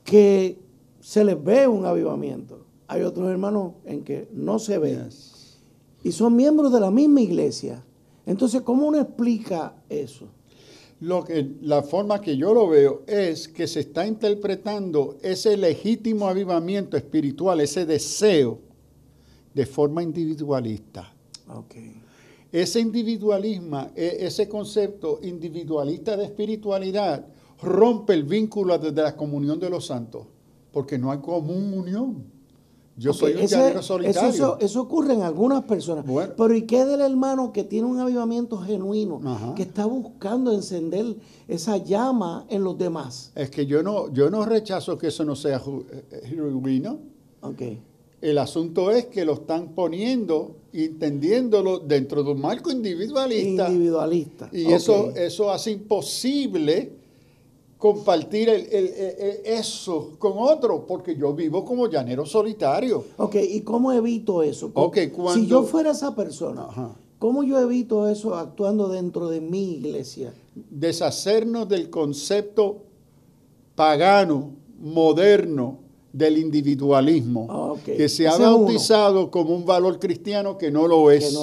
que se les ve un avivamiento. Hay otros hermanos en que no se ve. Yes. Y son miembros de la misma iglesia. Entonces, ¿cómo uno explica eso? La forma que yo lo veo es que se está interpretando ese legítimo avivamiento espiritual, ese deseo, de forma individualista. Okay. Ese individualismo, ese concepto individualista de espiritualidad, rompe el vínculo desde la comunión de los santos, porque no hay comunión. Yo soy un llanero solitario. Eso ocurre en algunas personas. Bueno. Pero ¿y qué del hermano que tiene un avivamiento genuino, que está buscando encender esa llama en los demás? Es que yo no rechazo que eso no sea genuino. Okay. El asunto es que lo están poniendo y entendiéndolo dentro de un marco individualista. Y eso hace imposible compartir eso con otro, porque yo vivo como llanero solitario. Ok, ¿y cómo evito eso? Si yo fuera esa persona, ¿cómo yo evito eso actuando dentro de mi iglesia? Deshacernos del concepto pagano, moderno, del individualismo, que se ha bautizado como un valor cristiano que no lo es.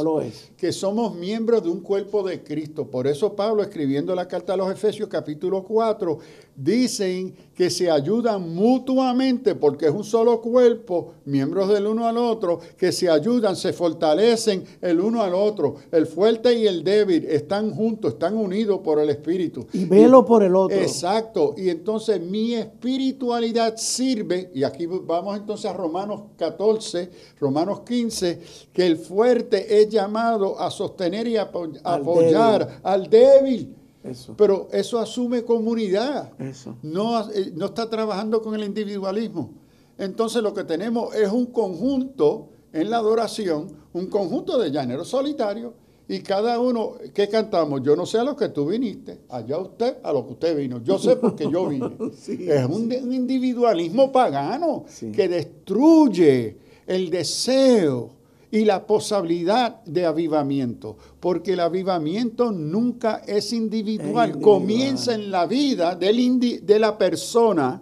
Que somos miembros de un cuerpo de Cristo. Por eso Pablo, escribiendo la carta a los Efesios, capítulo 4, dicen que se ayudan mutuamente, porque es un solo cuerpo, miembros del uno al otro, que se ayudan, se fortalecen el uno al otro. El fuerte y el débil están juntos, están unidos por el Espíritu. Y velo por el otro. Exacto. Y entonces mi espiritualidad sirve, y aquí vamos entonces a Romanos 14, Romanos 15, que el fuerte es llamado a sostener y apoyar al débil. Eso. Pero eso asume comunidad. Eso. No está trabajando con el individualismo. Entonces lo que tenemos es un conjunto en la adoración, un conjunto de llaneros solitarios, y cada uno, ¿qué cantamos? Yo no sé a lo que tú viniste, allá usted a lo que usted vino. Yo sé porque yo vine. Sí, es un individualismo pagano sí. que destruye el deseo y la posibilidad de avivamiento, porque el avivamiento nunca es individual, comienza en la vida de la persona,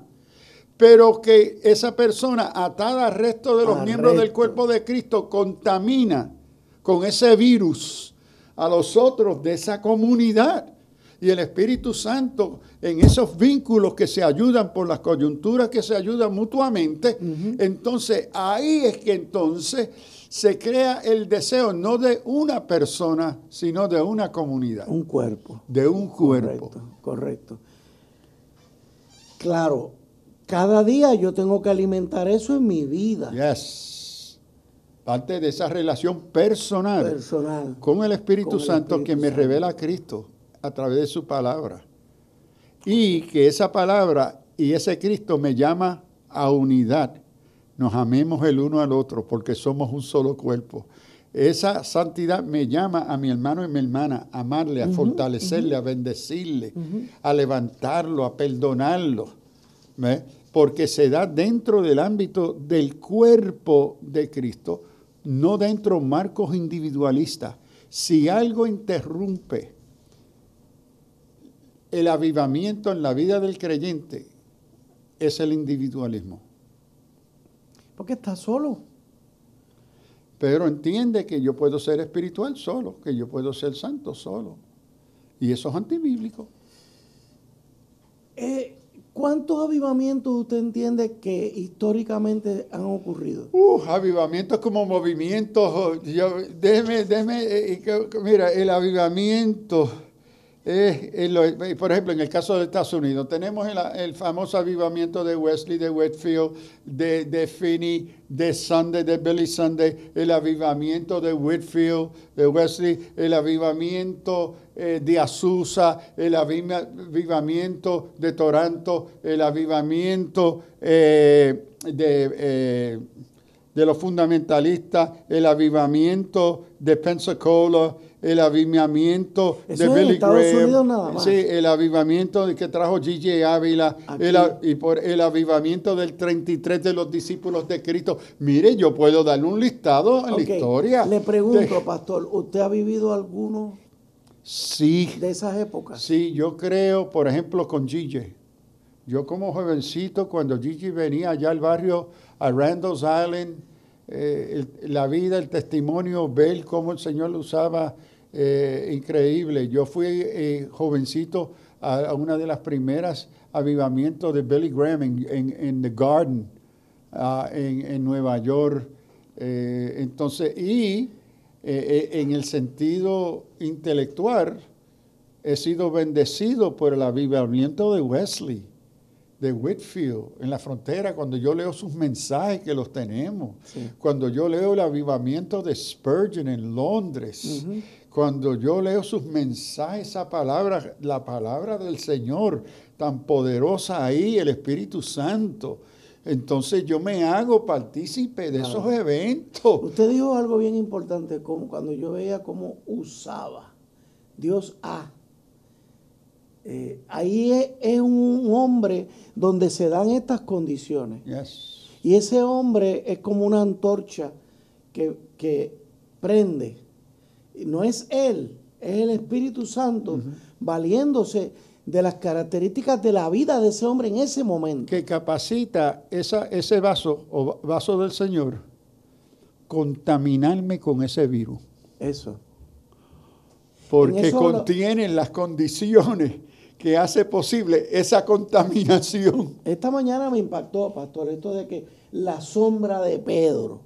pero que esa persona, atada al resto de los miembros del cuerpo de Cristo, contamina con ese virus a los otros de esa comunidad. Y el Espíritu Santo, en esos vínculos que se ayudan por las coyunturas que se ayudan mutuamente, entonces ahí es que entonces se crea el deseo no de una persona, sino de una comunidad. Un cuerpo. De un cuerpo. Correcto, correcto. Claro, cada día yo tengo que alimentar eso en mi vida. Yes. Parte de esa relación personal con el Espíritu Santo que me revela a Cristo a través de su palabra. Y que esa palabra y ese Cristo me llama a unidad. Nos amemos el uno al otro porque somos un solo cuerpo. Esa santidad me llama a mi hermano y mi hermana a amarle, a fortalecerle, a bendecirle, a levantarlo, a perdonarlo. ¿Ve? Porque se da dentro del ámbito del cuerpo de Cristo, no dentro de marcos individualistas. Si algo interrumpe el avivamiento en la vida del creyente, es el individualismo. Porque está solo. Pero entiende que yo puedo ser espiritual solo, que yo puedo ser santo solo. Y eso es antibíblico. ¿Cuántos avivamientos usted entiende que históricamente han ocurrido? Avivamientos como movimientos. Mira, el avivamiento por ejemplo, en el caso de Estados Unidos, tenemos el famoso avivamiento de Wesley, de Whitefield, de Finney, de Sunday, de Billy Sunday, el avivamiento de Whitefield, de Wesley, el avivamiento de Azusa, el avivamiento de Toronto, el avivamiento de los fundamentalistas, el avivamiento de Pensacola, el avivamiento de Billy Graham, nada más. Sí, el avivamiento que trajo G.J. Ávila, el avivamiento del 33 de los discípulos de Cristo. Mire, yo puedo darle un listado en la historia. Le pregunto, pastor, ¿usted ha vivido alguno de esas épocas? Sí, yo creo, por ejemplo, con G.J. Yo como jovencito, cuando G.J. venía allá al barrio, a Randall's Island, la vida, el testimonio, ver cómo el Señor lo usaba, increíble. Yo fui jovencito a una de las primeras avivamientos de Billy Graham en The Garden, en Nueva York. Entonces, en el sentido intelectual, he sido bendecido por el avivamiento de Wesley, de Whitefield, en la frontera, cuando yo leo sus mensajes que los tenemos, cuando yo leo el avivamiento de Spurgeon en Londres, cuando yo leo sus mensajes, esa palabra, la palabra del Señor tan poderosa ahí, el Espíritu Santo, entonces yo me hago partícipe de esos eventos. Usted dijo algo bien importante, como cuando yo veía cómo usaba Dios ahí es un hombre donde se dan estas condiciones. Yes. Y ese hombre es como una antorcha que prende. No es él, es el Espíritu Santo valiéndose de las características de la vida de ese hombre en ese momento. Que capacita ese vaso o vaso del Señor contaminarme con ese virus. Eso. Porque contienen las condiciones que hace posible esa contaminación. Esta mañana me impactó, pastor, esto de que la sombra de Pedro,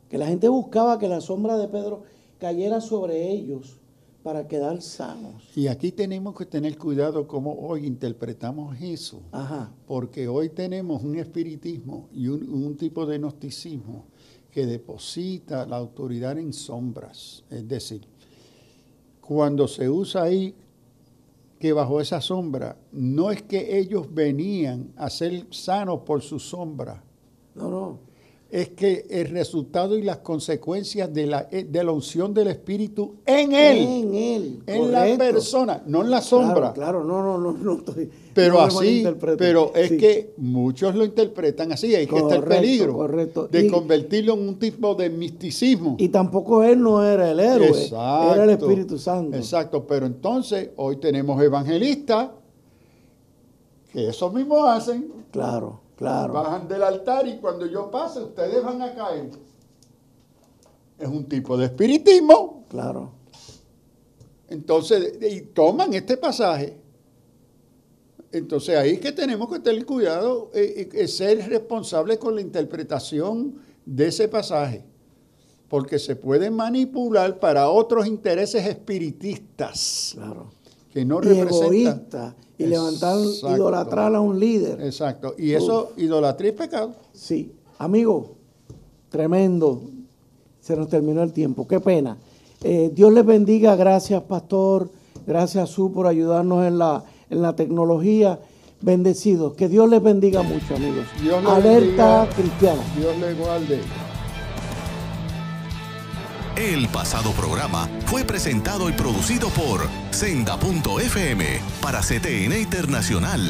que la gente buscaba que la sombra de Pedro cayera sobre ellos para quedar sanos. Y aquí tenemos que tener cuidado cómo hoy interpretamos eso. Ajá. Porque hoy tenemos un espiritismo y un tipo de gnosticismo que deposita la autoridad en sombras. Es decir, cuando se usa ahí que bajo esa sombra, no es que ellos venían a ser sanos por su sombra. No. Es que el resultado y las consecuencias de la unción del Espíritu en él. En la persona, no en la sombra. Claro, no estoy. Pero no así, pero es sí. Que muchos lo interpretan así, ahí que está el peligro de y, convertirlo en un tipo de misticismo. Y tampoco él no era el héroe, exacto, era el Espíritu Santo. Exacto, pero entonces hoy tenemos evangelistas que eso mismo hacen. Claro. Bajan del altar y cuando yo pase, ustedes van a caer. Es un tipo de espiritismo. Claro. Entonces, y toman este pasaje. Entonces, ahí es que tenemos que tener cuidado, ser responsables con la interpretación de ese pasaje. Porque se puede manipular para otros intereses espiritistas. Claro. Que no y representan. Egoísta. Y levantar, idolatrar a un líder. Exacto. Y eso, idolatría es pecado. Sí. Amigo, tremendo. Se nos terminó el tiempo. Qué pena. Dios les bendiga. Gracias, pastor. Gracias, Su, por ayudarnos en la tecnología. Bendecidos. Que Dios les bendiga mucho, amigos. Alerta Cristiana. Dios les guarde. El pasado programa fue presentado y producido por Senda.fm para CTN Internacional.